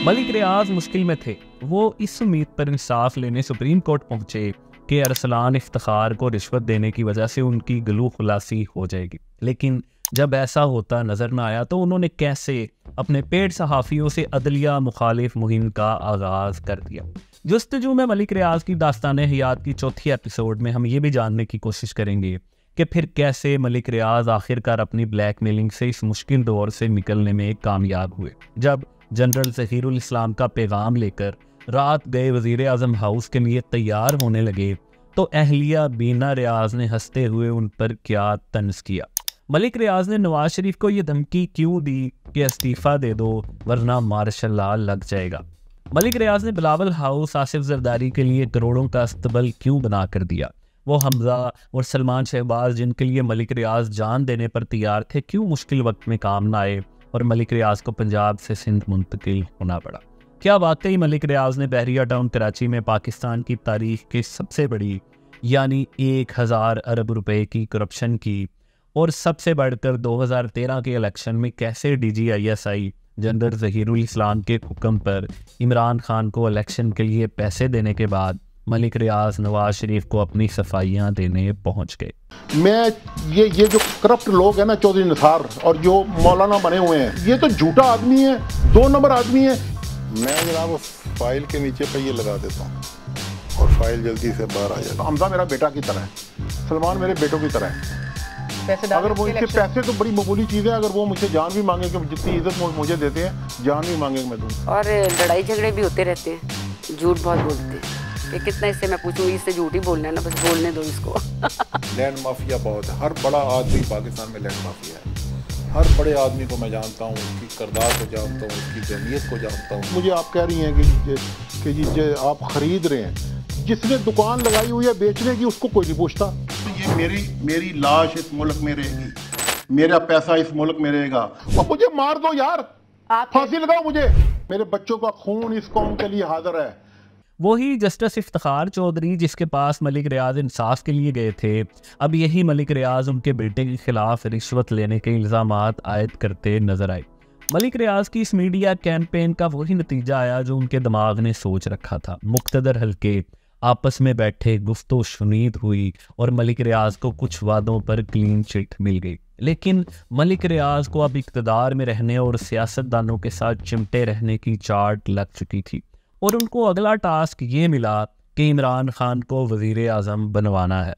मलिक रियाज मुश्किल में थे। वो इस उम्मीद पर इंसाफ लेने सुप्रीम कोर्ट पहुंचे कि अरसलान इफ्तिखार को रिश्वत देने की वजह से उनकी गलू खुलासी हो जाएगी, लेकिन जब ऐसा होता नजर न आया तो उन्होंने कैसे अपने पेड सहाफ़ियों से अदलिया मुखालिफ मुहिम का आगाज़ कर दिया। जुस्तजू में मलिक रियाज की दास्तान हयात की चौथी एपिसोड में हम ये भी जानने की कोशिश करेंगे कि फिर कैसे मलिक रियाज आखिरकार अपनी ब्लैकमेलिंग से इस मुश्किल दौर से निकलने में कामयाब हुए। जब जनरल ज़हीरुल इस्लाम का पैगाम लेकर रात गए वज़ीर आज़म हाउस के लिए तैयार होने लगे तो अहलिया बीना रियाज ने हंसते हुए उन पर क्या तंज किया। मलिक रियाज ने नवाज शरीफ को यह धमकी क्यों दी कि इस्तीफ़ा दे दो वरना मार्शल लॉ लग जाएगा। मलिक रियाज ने बिलावल हाउस आसिफ जरदारी के लिए करोड़ों का अस्तबल क्यों बना कर दिया। वो हमजा और सलमान शहबाज जिनके लिए मलिक रियाज जान देने पर तैयार थे क्यों मुश्किल वक्त में काम ना आए और मलिक रियाज को पंजाब से सिंध मुंतकिल होना पड़ा। क्या वाकई मलिक रियाज ने बहरिया टाउन कराची में पाकिस्तान की तारीख की सबसे बड़ी यानी 1000 अरब रुपए की करप्शन की और सबसे बढ़कर 2013 के इलेक्शन में कैसे DGISI जनरल ज़हीरुल इस्लाम के हुक्म पर इमरान खान को इलेक्शन के लिए पैसे देने के बाद मलिक रियाज नवाज शरीफ को अपनी सफाइयां देने पहुंच गए। मैं ये जो करप्ट लोग हैं ना, चौधरी निसार और जो मौलाना बने हुए हैं, ये तो झूठा आदमी है, 2 नंबर आदमी है। मैं जनाब फाइल के नीचे पे ये लगा देता हूँ और फाइल जल्दी से बाहर आ जाता है। हमजा मेरा बेटा की तरह है, सलमान मेरे बेटों की तरह है। अगर वो इनसे पैसे तो बड़ी मामूली चीज़ है, अगर वो मुझसे जान भी मांगे कि जितनी इज्जत मुझे देते हैं जान भी मांगे मैं दूँ। और लड़ाई झगड़े भी होते रहते हैं, झूठ बहुत बोलते हैं कि कितना इससे मैं पूछूंगी, इससे झूठ ही बोलना है ना, बस बोलने दो इसको। लैंड माफिया बहुत है, हर बड़ा आदमी पाकिस्तान में लैंड माफिया है। हर बड़े आदमी को मैं जानता हूँ, उसकी किरदार को जानता हूँ, उसकी जहनीत को जानता हूँ। मुझे आप कह रही हैं कि जी आप खरीद रहे हैं, जिसने दुकान लगाई हुई है बेचने की उसको कोई नहीं पूछता। तो ये मेरी लाश इस मुल्क में रहेगी, मेरा पैसा इस मुल्क में रहेगा। और मुझे मार दो यार, फांसी लगाओ मुझे, मेरे बच्चों का खून इस कौम के लिए हाजिर है। वही जस्टिस इफ्तिखार चौधरी जिसके पास मलिक रियाज इंसाफ के लिए गए थे, अब यही मलिक रियाज उनके बेटे के खिलाफ रिश्वत लेने के इल्ज़ामात आयद करते नजर आए। मलिक रियाज की इस मीडिया कैंपेन का वही नतीजा आया जो उनके दिमाग ने सोच रखा था। मुक्तदर हल्के आपस में बैठे गुफ्तो शुनीद हुई और मलिक रियाज को कुछ वादों पर क्लीन चिट मिल गई, लेकिन मलिक रियाज को अब इक़्तिदार में रहने और सियासतदानों के साथ चिमटे रहने की चार्ट लग चुकी थी और उनको अगला टास्क ये मिला कि इमरान खान को वज़ीर आज़म बनवाना है।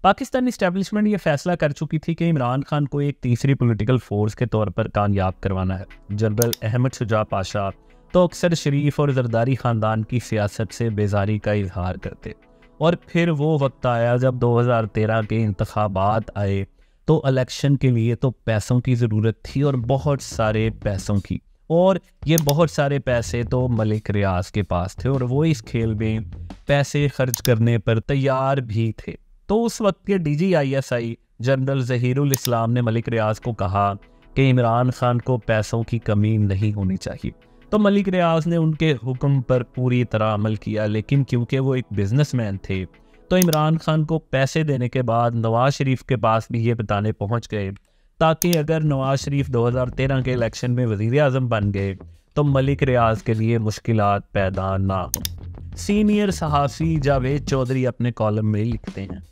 पाकिस्तानी इस्टेब्लिशमेंट ये फैसला कर चुकी थी कि इमरान खान को एक तीसरी पॉलिटिकल फोर्स के तौर पर कामयाब करवाना है। जनरल अहमद शुजा पाशा तो अक्सर शरीफ और जरदारी ख़ानदान की सियासत से बेजारी का इजहार करते और फिर वो वक्त आया जब 2013 के इंतखाबात आए तो इलेक्शन के लिए तो पैसों की ज़रूरत थी और बहुत सारे पैसों की, और ये बहुत सारे पैसे तो मलिक रियाज के पास थे और वो इस खेल में पैसे खर्च करने पर तैयार भी थे। तो उस वक्त के DGISI जनरल ज़हीरुल इस्लाम ने मलिक रियाज को कहा कि इमरान खान को पैसों की कमी नहीं होनी चाहिए। तो मलिक रियाज ने उनके हुक्म पर पूरी तरह अमल किया, लेकिन क्योंकि वो एक बिजनेसमैन थे तो इमरान खान को पैसे देने के बाद नवाज शरीफ के पास भी ये बताने पहुंच गए ताकि अगर नवाज शरीफ 2013 के इलेक्शन में वज़ीर आज़म बन गए तो मलिक रियाज के लिए मुश्किलात पैदा ना हो। सीनियर सहाफ़ी जावेद चौधरी अपने कॉलम में लिखते हैं,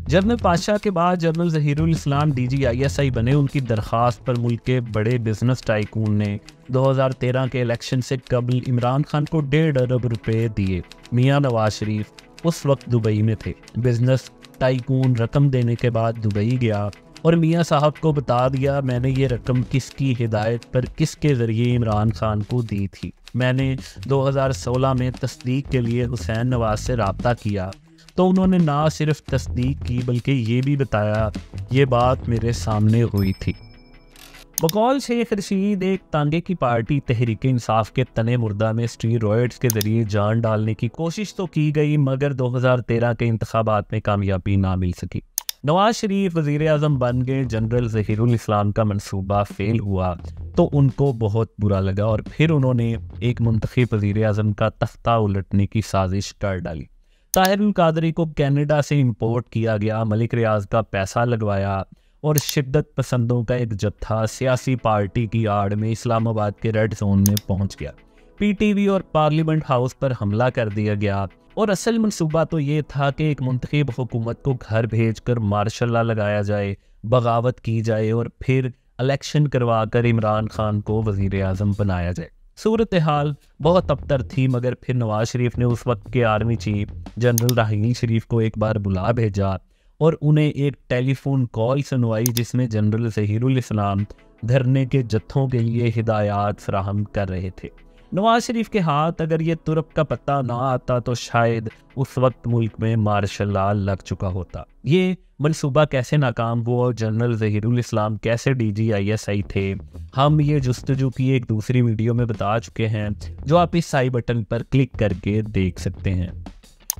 जनरल पाशा के बाद जनरल ज़हीरुल इस्लाम DGISI बने। उनकी दरख्वास्त पर मुल्क के बड़े बिजनेस टाइकून ने 2013 के इलेक्शन से कबल इमरान खान को 1.5 अरब रुपए दिए। मियाँ नवाज शरीफ उस वक्त दुबई में थे। बिजनेस टाइकून रकम देने के बाद दुबई गया और मियाँ साहब को बता दिया मैंने ये रकम किसकी हिदायत पर किसके ज़रिए इमरान खान को दी थी। मैंने 2016 में तस्दीक के लिए हुसैन नवाज से रब्ता किया तो उन्होंने ना सिर्फ तस्दीक की बल्कि ये भी बताया ये बात मेरे सामने हुई थी। बकौल शेख रशीद एक तांगे की पार्टी तहरीक इंसाफ के तने मुर्दा में स्टीरॉयड्स के ज़रिए जान डालने की कोशिश तो की गई मगर 2013 के इंतखाबात में कामयाबी ना मिल सकी। नवाज शरीफ वज़ीर आज़म बन गए, जनरल ज़हीरुल इस्लाम का मंसूबा फेल हुआ तो उनको बहुत बुरा लगा और फिर उन्होंने एक मुंतखब वज़ीर आज़म का तख्ता उलटने की साजिश कर डाली। ताहिरुल कादरी को कनाडा से इंपोर्ट किया गया, मलिक रियाज का पैसा लगवाया और शिद्दत पसंदों का एक जत्था सियासी पार्टी की आड़ में इस्लामाबाद के रेड जोन में पहुंच गया। पीटीवी और पार्लियामेंट हाउस पर हमला कर दिया गया और असल मंसूबा तो ये था कि एक मुंतखब हुकूमत को घर भेजकर मार्शल लॉ लगाया जाए, बगावत की जाए और फिर इलेक्शन करवाकर इमरान खान को वजीर आज़म बनाया जाए। सूरत हाल बहुत अबतर थी, मगर फिर नवाज शरीफ ने उस वक्त के आर्मी चीफ जनरल राहील शरीफ को एक बार बुला भेजा और उन्हें एक टेलीफोन कॉल सुनवाई जिसमें जनरल ज़हीरुल इस्लाम धरने के जत्थों के लिए हिदायत फराहम कर रहे थे। नवाज शरीफ के हाथ अगर ये तुरप का पत्ता ना आता तो शायद उस वक्त मुल्क में मार्शल लॉ लग चुका होता। ये मनसूबा कैसे नाकाम हुआ और जनरल ज़हीरुल इस्लाम कैसे DGISI थे, हम ये जुस्तजू की एक दूसरी वीडियो में बता चुके हैं, जो आप इस आई बटन पर क्लिक करके देख सकते हैं।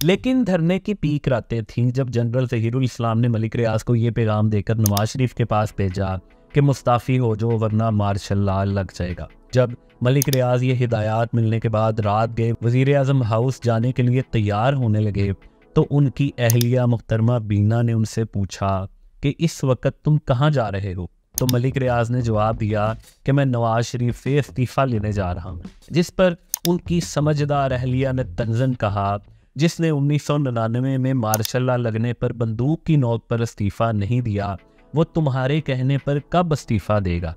लेकिन धरने की पीक रातें थीं जब जनरल ज़हीरुल इस्लाम ने मलिक रियाज को ये पैगाम देकर नवाज शरीफ के पास भेजा कि मुस्ताफ़ी हो जो वरना मार्शल लॉ लग जाएगा। जब मलिक रियाज ये हिदायत मिलने के बाद रात गए वज़ीर आज़म हाउस जाने के लिए तैयार होने लगे तो उनकी अहलिया मुहतरमा बीना ने उनसे पूछा कि इस वक्त तुम कहाँ जा रहे हो। तो मलिक रियाज ने जवाब दिया कि मैं नवाज शरीफ से इस्तीफ़ा लेने जा रहा हूँ। जिस पर उनकी समझदार अहलिया ने तंज़न कहा, जिसने 1999 में मार्शल लॉ लगने पर बंदूक की नोक पर इस्तीफ़ा नहीं दिया, वो तुम्हारे कहने पर कब इस्तीफ़ा देगा।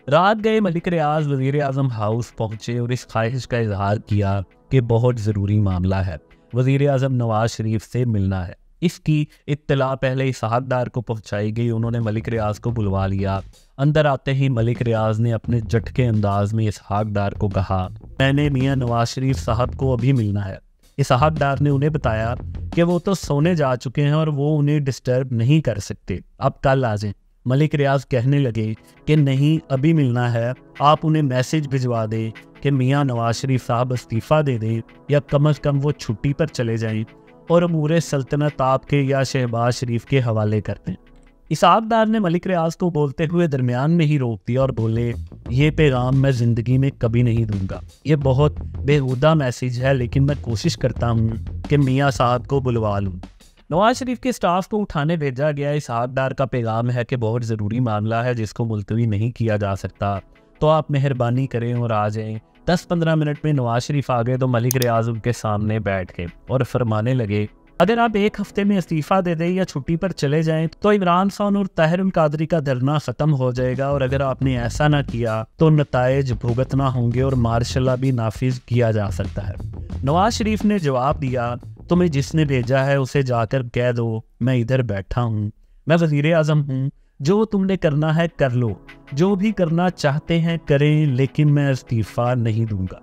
रात गए मलिक रियाज वज़ीर आज़म हाउस पहुँचे और इस ख्वाहिश का इजहार किया कि बहुत ज़रूरी मामला है, वज़ीर आज़म नवाज शरीफ से मिलना है। इसकी इत्तला पहले इसहाक़ को पहुँचाई गई। उन्होंने मलिक रियाज को बुलवा लिया। अंदर आते ही मलिक रियाज ने अपने झटके अंदाज में इसहाक़ को कहा, मैंने मियाँ नवाज शरीफ साहब को अभी मिलना है। इसहाक़ ने उन्हें बताया कि वो तो सोने जा चुके हैं और वो उन्हें डिस्टर्ब नहीं कर सकते, अब कल आ जाएं। मलिक रियाज कहने लगे कि नहीं, अभी मिलना है, आप उन्हें मैसेज भिजवा दें कि मियाँ नवाज शरीफ साहब इस्तीफ़ा दे दें या कम से कम वो छुट्टी पर चले जाएं और अमूर सल्तनत आपके या शहबाज शरीफ के हवाले कर दें। इसहाक़ ने मलिक रियाज को बोलते हुए दरमियान में ही रोक दिया और बोले, ये पैगाम मैं ज़िंदगी में कभी नहीं दूंगा, ये बहुत बेहुदा मैसेज है, लेकिन मैं कोशिश करता हूँ कि मियाँ साहब को बुलवा लूँ। नवाज शरीफ के स्टाफ को उठाने भेजा गया। इसहाक़ का पैगाम है कि बहुत ज़रूरी मामला है जिसको मुलतवी नहीं किया जा सकता, तो आप मेहरबानी करें और आ जाएं। 10-15 मिनट में नवाज शरीफ आ गए तो मलिक रियाज उनके सामने बैठ गए और फरमाने लगे, अगर आप एक हफ्ते में इस्तीफ़ा दे दें या छुट्टी पर चले जाएं तो इमरान खान और ताहिर अल कादरी का धरना ख़त्म हो जाएगा, और अगर आपने ऐसा ना किया तो नताइज भुगतना होंगे और मार्शल लॉ भी नाफिज किया जा सकता है। नवाज शरीफ ने जवाब दिया, तुम्हें जिसने भेजा है उसे जाकर कह दो मैं इधर बैठा हूँ, मैं वज़ीर आज़म हूँ, जो तुमने करना है कर लो, जो भी करना चाहते हैं करें, लेकिन मैं इस्तीफ़ा नहीं दूंगा।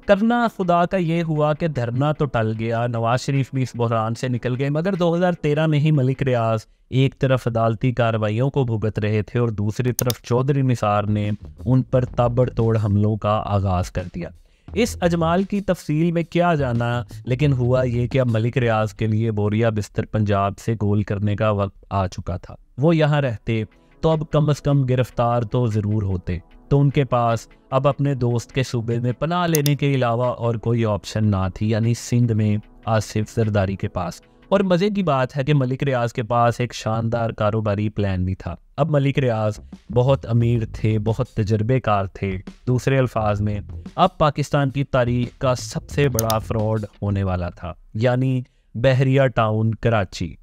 करना खुदा का ये हुआ कि धरना तो टल गया, नवाज शरीफ भी इस बहरान से निकल गए। मगर 2013 में ही मलिक रियाज एक तरफ अदालती कार्रवाइयों को भुगत रहे थे और दूसरी तरफ चौधरी निसार ने उन पर ताबड़तोड़ हमलों का आगाज़ कर दिया। इस अजमाल की तफसील में क्या जाना, लेकिन हुआ ये कि अब मलिक रियाज के लिए बोरिया बिस्तर पंजाब से गोल करने का वक्त आ चुका था। वो यहाँ रहते तो अब कम से कम गिरफ्तार तो ज़रूर होते, तो उनके पास अब अपने दोस्त के सूबे में पनाह लेने के अलावा और कोई ऑप्शन ना थी, यानी सिंध में आसिफ जरदारी के पास। और मज़े की बात है कि मलिक रियाज के पास एक शानदार कारोबारी प्लान भी था। अब मलिक रियाज बहुत अमीर थे, बहुत तजर्बेकार थे। दूसरे अल्फाज में अब पाकिस्तान की तारीख का सबसे बड़ा फ्रॉड होने वाला था, यानी बहरिया टाउन कराची।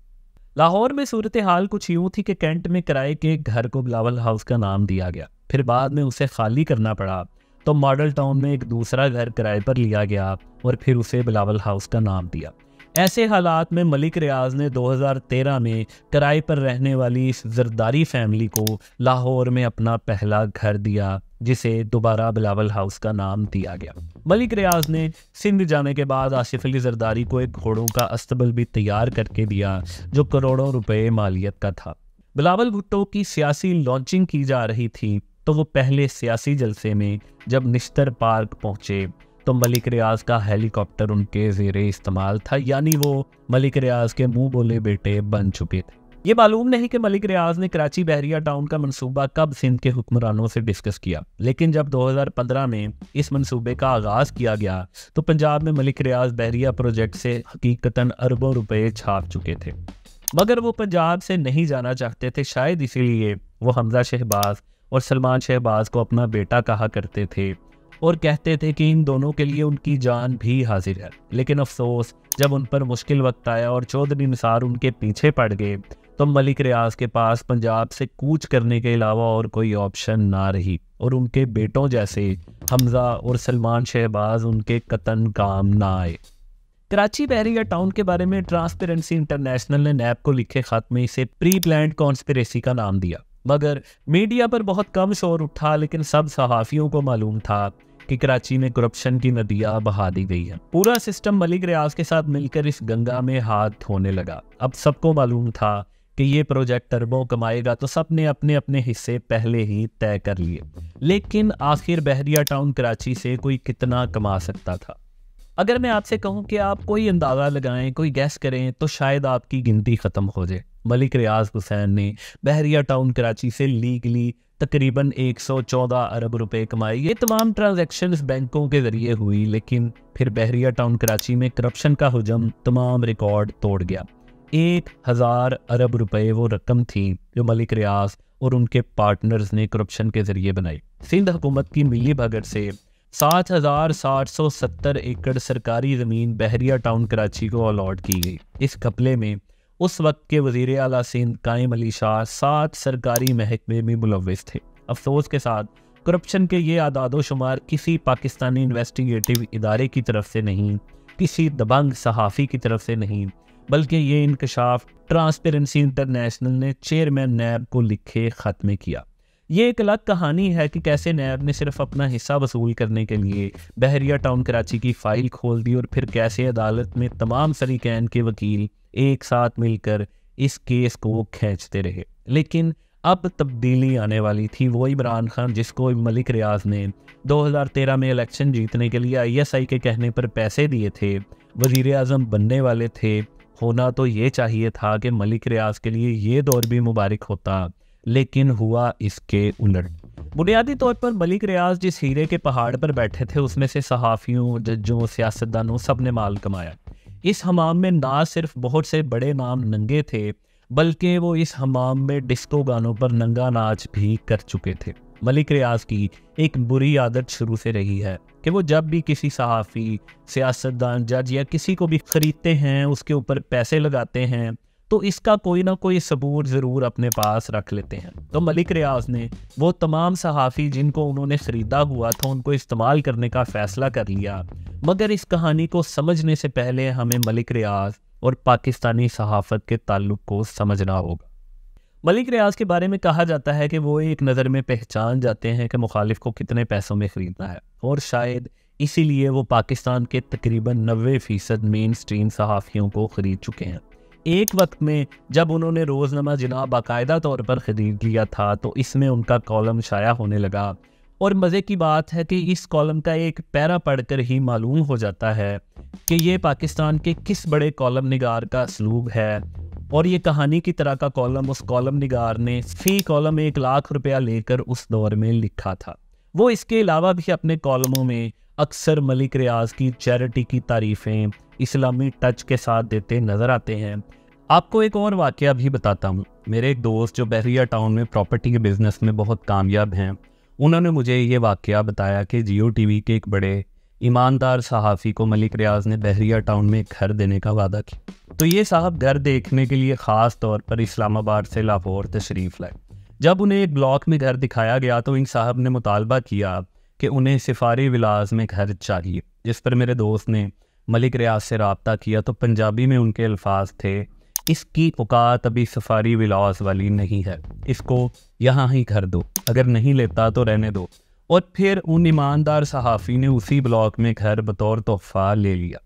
लाहौर में सूरत हाल कुछ यूँ थी कि कैंट में किराए के घर को बिलावल हाउस का नाम दिया गया, फिर बाद में उसे खाली करना पड़ा तो मॉडल टाउन में एक दूसरा घर किराए पर लिया गया और फिर उसे बिलावल हाउस का नाम दिया। ऐसे हालात में मलिक रियाज ने 2013 में किराए पर रहने वाली इस जरदारी फैमिली को लाहौर में अपना पहला घर दिया, जिसे दोबारा बिलावल हाउस का नाम दिया गया। मलिक रियाज ने सिंध जाने के बाद आसिफ अली जरदारी को एक घोड़ों का अस्तबल भी तैयार करके दिया जो करोड़ों रुपए मालियत का था। बिलावल भुट्टो की सियासी लॉन्चिंग की जा रही थी तो वो पहले सियासी जलसे में जब निश्तर पार्क पहुंचे तो मलिक रियाज का हेलीकॉप्टर उनके ज़ेरे इस्तेमाल था, यानी वो मलिक रियाज के मुंह बोले बेटे बन चुके थे। ये मालूम नहीं कि मलिक रियाज ने कराची बहरिया टाउन का मंसूबा कब सिंध के हुक्मरानों से डिस्कस किया, लेकिन जब 2015 में इस मंसूबे का आगाज़ किया गया तो पंजाब में मलिक रियाज बहरिया प्रोजेक्ट से हकीकतन अरबों रुपए छाप चुके थे। मगर वो पंजाब से नहीं जाना चाहते थे, शायद इसीलिए वो हमजा शहबाज और सलमान शहबाज को अपना बेटा कहा करते थे और कहते थे कि इन दोनों के लिए उनकी जान भी हाजिर है। लेकिन अफसोस, जब उन पर मुश्किल वक्त आया और चौधरी निसार उनके पीछे पड़ गए तो मलिक रियाज के पास पंजाब से कूच करने के अलावा और कोई ऑप्शन ना रही और उनके बेटों जैसे हमजा और सलमान शहबाज उनके कतन काम ना आए। कराची बहरिया टाउन के बारे में ट्रांसपेरेंसी इंटरनेशनल ने नैब को लिखे खत में इसे प्री प्लान्ड कॉन्स्पिरेसी का नाम दिया, मगर मीडिया पर बहुत कम शोर उठा। लेकिन सब सहाफ़ियों को मालूम था कि कराची में करप्शन की नदियाँ बहा दी गई है। पूरा सिस्टम मलिक रियाज के साथ मिलकर इस गंगा में हाथ धोने लगा। अब सबको मालूम था कि ये प्रोजेक्ट अरबों कमाएगा, तो सब ने अपने अपने हिस्से पहले ही तय कर लिए। लेकिन आखिर बहरिया टाउन कराची से कोई कितना कमा सकता था? अगर मैं आपसे कहूं कि आप कोई अंदाज़ा लगाएं, कोई गैस करें, तो शायद आपकी गिनती ख़त्म हो जाए। मलिक रियाज हुसैन ने बहरिया टाउन कराची से लीगली तकरीबन 114 अरब रुपए कमाए। ये तमाम ट्रांजैक्शंस बैंकों के ज़रिए हुई, लेकिन फिर बहरिया टाउन कराची में करप्शन का हुजम तमाम रिकॉर्ड तोड़ गया। 1000 अरब रुपए वो रकम थी जो मलिक रियाज और उनके पार्टनर्स ने करप्शन के ज़रिए बनाई। सिंध हुकूमत की मिली भगत से 7,770 एकड़ सरकारी ज़मीन बहरिया टाउन कराची को अलॉट की गई। इस घपले में उस वक्त के वज़ीर आला सिंध कायम अली शाह 7 सरकारी महकमे में मुलव्विस थे। अफसोस के साथ करप्शन के ये आदादो शुमार किसी पाकिस्तानी इन्वेस्टिगेटिव इदारे की तरफ से नहीं, किसी दबंग सहाफ़ी की तरफ से नहीं, बल्कि ये इंकशाफ ट्रांसपेरेंसी इंटरनेशनल ने चेयरमैन नैब को लिखे ख़त में किया। ये एक अलग कहानी है कि कैसे नैब ने सिर्फ अपना हिस्सा वसूल करने के लिए बहरिया टाउन कराची की फ़ाइल खोल दी और फिर कैसे अदालत में तमाम फरीकैन के वकील एक साथ मिलकर इस केस को खींचते रहे। लेकिन अब तब्दीली आने वाली थी। वो इमरान खान जिसको मलिक रियाज ने 2013 में इलेक्शन जीतने के लिए ISI के कहने पर पैसे दिए थे, वज़ीर आज़म बनने वाले थे। होना तो ये चाहिए था कि मलिक रियाज के लिए ये दौर भी मुबारक होता, लेकिन हुआ इसके उलट। बुनियादी तौर पर मलिक रियाज जिस हीरे के पहाड़ पर बैठे थे, उसमें से सहाफ़ियों, जज्जों, सियासतदानों सब ने माल कमाया। इस हमाम में ना सिर्फ बहुत से बड़े नाम नंगे थे, बल्कि वो इस हमाम में डिस्को गानों पर नंगा नाच भी कर चुके थे। मलिक रियाज की एक बुरी आदत शुरू से रही है कि वो जब भी किसी सहाफ़ी, सियासतदान, जज या किसी को भी ख़रीदते हैं, उसके ऊपर पैसे लगाते हैं, तो इसका कोई ना कोई सबूत ज़रूर अपने पास रख लेते हैं। तो मलिक रियाज ने वो तमाम सहाफ़ी जिनको उन्होंने ख़रीदा हुआ था, उनको इस्तेमाल करने का फ़ैसला कर लिया। मगर इस कहानी को समझने से पहले हमें मलिक रियाज और पाकिस्तानी सहाफ़त के ताल्लुक़ को समझना होगा। मलिक रियाज के बारे में कहा जाता है कि वो एक नज़र में पहचान जाते हैं कि मुखालिफ को कितने पैसों में ख़रीदना है, और शायद इसीलिए वो पाकिस्तान के तकरीबन 90% मेन स्ट्रीम सहाफ़ियों को ख़रीद चुके हैं। एक वक्त में जब उन्होंने रोज़नामा जिना बाकायदा तौर पर ख़रीद लिया था, तो इसमें उनका कॉलम शाया होने लगा। और मज़े की बात है कि इस कॉलम का एक पैरा पढ़कर ही मालूम हो जाता है कि ये पाकिस्तान के किस बड़े कॉलम निगार का असलूब है। और ये कहानी की तरह का कॉलम उस कॉलम निगार ने फ़ी कॉलम 1 लाख रुपया लेकर उस दौर में लिखा था। वो इसके अलावा भी अपने कॉलमों में अक्सर मलिक रियाज की चैरिटी की तारीफ़ें इस्लामी टच के साथ देते नज़र आते हैं। आपको एक और वाक़या भी बताता हूँ। मेरे एक दोस्त जो बहरिया टाउन में प्रॉपर्टी के बिज़नेस में बहुत कामयाब हैं, उन्होंने मुझे ये वाक़या बताया कि जियो TV के एक बड़े ईमानदार सहाफ़ी को मलिक रियाज ने बहरिया टाउन में घर देने का वादा किया। तो ये साहब घर देखने के लिए ख़ास तौर पर इस्लामाबाद से लाहौर तशरीफ़ लाए। जब उन्हें एक ब्लॉक में घर दिखाया गया तो इन साहब ने मुतालबा किया कि उन्हें सिफारी विलास में घर चाहिए, जिस पर मेरे दोस्त ने मलिक रियाज से रब्ता किया तो पंजाबी में उनके अल्फाज थे, इसकी औकात अभी सफारी विलास वाली नहीं है, इसको यहाँ ही घर दो, अगर नहीं लेता तो रहने दो। और फिर उन ईमानदार सहाफ़ी ने उसी ब्लॉक में घर बतौर तोहफ़ा ले लिया।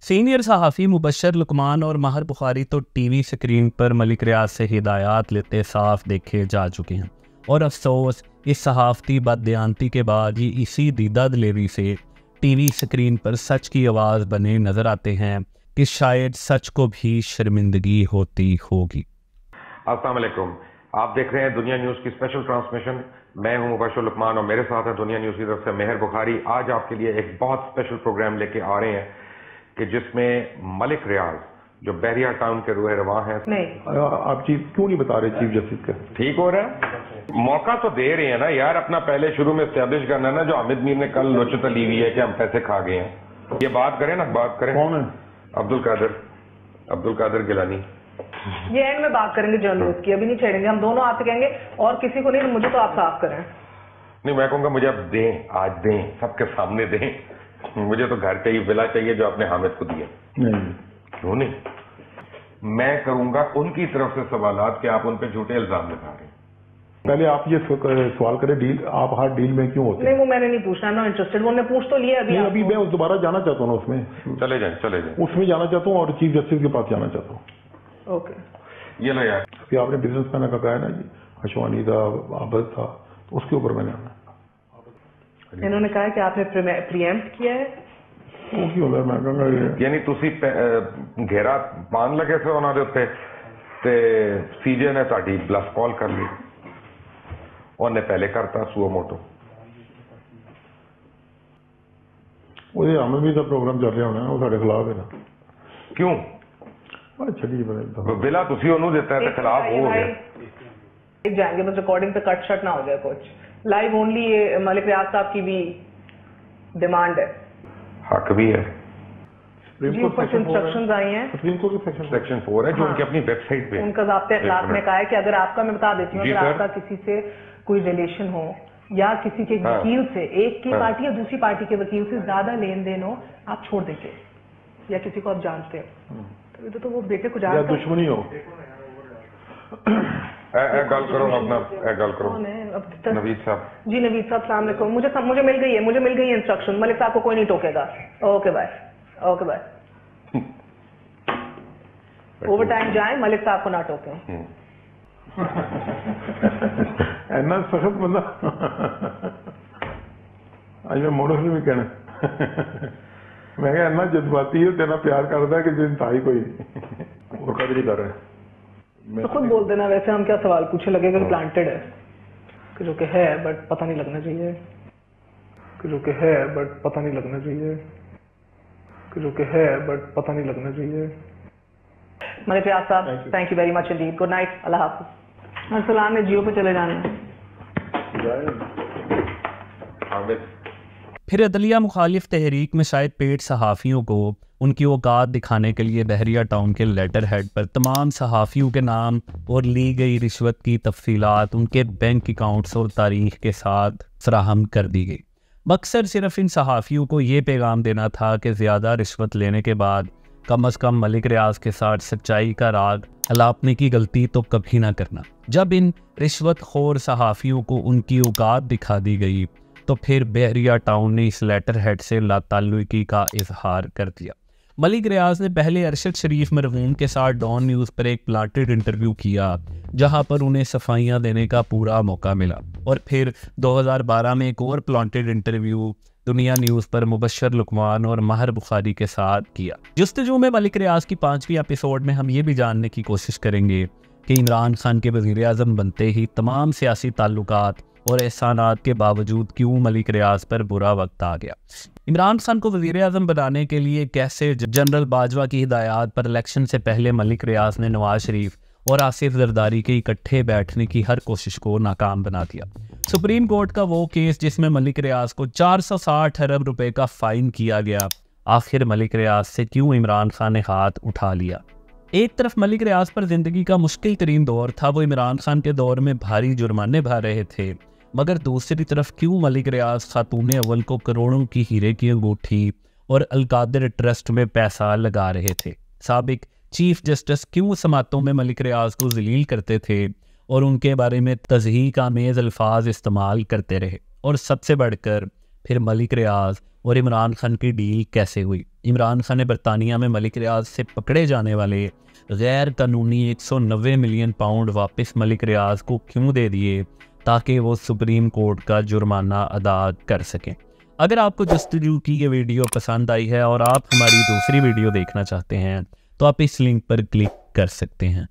सीनियर सहाफ़ी मुबशर लुकमान और माहिर बुखारी तो TV स्क्रीन पर मलिक रियाज से हिदायत लेते साफ देखे जा चुके हैं, और अफसोस इस सहाफ़ती बददियानती के बाद ये इसी दीदा दिलेरी से TV स्क्रीन पर सच की आवाज़ बने नज़र आते हैं कि शायद सच को भी शर्मिंदगी होती होगी। अस्सलाम वालेकुम, आप देख रहे हैं दुनिया न्यूज़ की स्पेशल ट्रांसमिशन। मैं हूं मुबशर लुकमान और मेरे साथ है दुनिया न्यूज़ की तरफ से मेहर बुखारी। आज आपके लिए एक बहुत स्पेशल प्रोग्राम लेके आ रहे हैं कि जिसमें मलिक रियाज जो बहरिया टाउन के रूहे रवां हैं। नहीं आप चीफ क्यों नहीं बता रहे चीफ जस्टिस का? ठीक हो रहा है, मौका तो दे रहे हैं ना यार, अपना पहले शुरू में एस्टेब्लिश करना ना, जो हामिद मीर ने कल नोचत ली हुई है कि हम पैसे खा गए हैं। ये बात करें ना, बात करें। कौन है? अब्दुल कादिर गिलानी। ये एंड में बात करेंगे जर्नलिस्ट की, अभी नहीं छेड़ेंगे, हम दोनों आपसे कहेंगे और किसी को नहीं, तो मुझे तो आप साफ करें। नहीं, मैं कहूँगा मुझे अब दें, आज दें, सबके सामने दें। मुझे तो घर चाहिए, विला चाहिए जो आपने हामिद को दिया। नहीं, क्यों नहीं? मैं करूंगा उनकी तरफ से सवालात कि आप उन पे झूठे इल्जाम लगा रहे हैं। पहले आप ये सवाल करें, डील आप हर डील में क्यों होते हैं? नहीं, वो मैंने नहीं पूछना, मैं इंटरेस्टेड, वो पूछ तो लिया अभी। अभी मैं दोबारा जाना चाहता हूँ ना उसमें। चले जाए उसमें जाना चाहता हूँ और चीफ जस्टिस के पास जाना चाहता हूँ। ओके, ये लो यार, फिर आपने बिजनेसमैन का कहा है ना जी, अशवानी था, आबद था, तो उसके ऊपर मैंने आना। इन्होंने कहा है कि आपने प्रीएम्प्ट किया है। वो क्यों मैं कहूँगा यानी तुसी घेरा पान लगे थे उन्होंने उत्ते ते सीजे ने ताड़ी ब्लफ कॉल कर ली, उन्हें पहले करता सुओ मोटो। ਉਹਦੇ ਆਮ ਵੀ ਦਾ ਪ੍ਰੋਗਰਾਮ ਚੱਲ ਰਿਹਾ ਹੋਣਾ, ਉਹ ਸਾਡੇ ਖਿਲਾਫ ਹੈ ਨਾ। क्यों? ਛੱਡੀ ਬਣੇ बिला तुसी ਉਹਨੂੰ ਦਿੱਤਾ है तो खिलाफ हो गया। जाएंगे बस रिकॉर्डिंग पे कट शट ना हो जाए कुछ, लाइव ओनली। ये मलिक रियाज साहब की भी डिमांड है, हक भी है जी, ऊपर से इंस्ट्रक्शंस आई हैं। सुप्रीम कोर्ट के सेक्शन 4 है जो उनकी अपनी वेबसाइट पे उनका ज़ाब्ते अखलाक में कहा है कि अगर आपका, मैं बता देती हूँ, अगर आपका किसी से कोई रिलेशन हो या किसी के वकील से, एक की पार्टी या दूसरी पार्टी के वकील से ज्यादा लेन देन हो, आप छोड़ देंगे, या किसी को आप जानते हो तो वो बेटे को जानते दुश्मनी हो। गल करो अपना, गल करो नवीद साहब जी। नवीद साहब सलाम अलैकुम, मुझे मिल गई है इंस्ट्रक्शन, मलिक साहब को कोई नहीं टोकेगा। Okay bye, okay bye. Overtime जाए, मलिक साहब को ना टोके। इन्ना सख्त बंदा अज मैं मोड़ो भी कहना, मैं क्या इन्ना जज्बाती है, तेरा प्यार करता है कि जिन था ही कोई वो कभी नहीं कर रहा है। तो खुद बोल देना, वैसे हम क्या सवाल पूछे, लगेगा कि प्लांटेड है, कि जो कि है बट पता नहीं लगना चाहिए, कि जो कि है बट पता नहीं लगना चाहिए, कि जो कि है बट पता नहीं लगना चाहिए। मलिक रियाज साहब, thank you very much indeed, good night, Allah हाफिज। असलाम ने जियो पे चले जाना। फिर अदलिया मुखालिफ तहरीक में शायद पेट सहाफ़ियों को उनकी औकात दिखाने के लिए बहरिया टाउन के लेटर हेड पर तमाम सहाफ़ियों के नाम और ली गई रिश्वत की तफसीलात उनके बैंक अकाउंट्स और तारीख के साथ फराहम कर दी गई। मकसद सिर्फ इन सहाफ़ियों को ये पैगाम देना था कि ज़्यादा रिश्वत लेने के बाद कम अज़ कम मलिक रियाज के साथ सच्चाई का राग अलापने की गलती तो कभी ना करना। जब इन रिश्वत खोर सहाफ़ियों को उनकी औकात दिखा दी गई तो फिर बहरिया टाउन ने इस लेटर हेड से लाताल्लुकी का इजहार कर दिया। मलिक रियाज ने पहले अरशद शरीफ मरहूम के साथ डॉन न्यूज़ पर एक प्लांटेड इंटरव्यू किया, जहां पर उन्हें सफाइयां देने का पूरा मौका मिला, और फिर 2012 में एक और प्लांटेड इंटरव्यू दुनिया न्यूज़ पर मुबशर लुकमान और माहिर बुखारी के साथ किया। जुस्तजू में मलिक रियाज की 5वीं एपिसोड में हम ये भी जानने की कोशिश करेंगे कि इमरान खान के वज़ीर आज़म बनते ही तमाम सियासी ताल्लुकात और एहसानात के बावजूद क्यों मलिक रियाज पर बुरा वक्त आ गया। इमरान खान को वज़ीर आज़म बनाने के लिए कैसे जनरल बाजवा की हिदायत पर इलेक्शन से पहले मलिक रियाज ने नवाज शरीफ और आसिफ जरदारी के इकट्ठे बैठने की हर कोशिश को नाकाम बना दिया। सुप्रीम कोर्ट का वो केस जिसमें मलिक रियाज को 460 अरब रुपए का फाइन किया गया, आखिर मलिक रियाज से क्यों इमरान खान ने हाथ उठा लिया। एक तरफ मलिक रियाज पर जिंदगी का मुश्किल तरीन दौर था, वो इमरान खान के दौर में भारी जुर्माने भर रहे थे, मगर दूसरी तरफ क्यों मलिक रियाज खातून अव्वल को करोड़ों की हीरे की अंगूठी और अलकादिर ट्रस्ट में पैसा लगा रहे थे। साबिक चीफ जस्टिस क्यों समातों में मलिक रियाज को जलील करते थे और उनके बारे में तज़हीक आमेज़ अल्फाज इस्तेमाल करते रहे। और सबसे बढ़कर फिर मलिक रियाज और इमरान खान की डील कैसे हुई। इमरान खान ने बरतानिया में मलिक रियाज से पकड़े जाने वाले गैर कानूनी 190 मिलियन पाउंड वापस मलिक रियाज को क्यों दे दिए ताकि वो सुप्रीम कोर्ट का जुर्माना अदा कर सकें। अगर आपको जस्तजू की ये वीडियो पसंद आई है और आप हमारी दूसरी वीडियो देखना चाहते हैं तो आप इस लिंक पर क्लिक कर सकते हैं।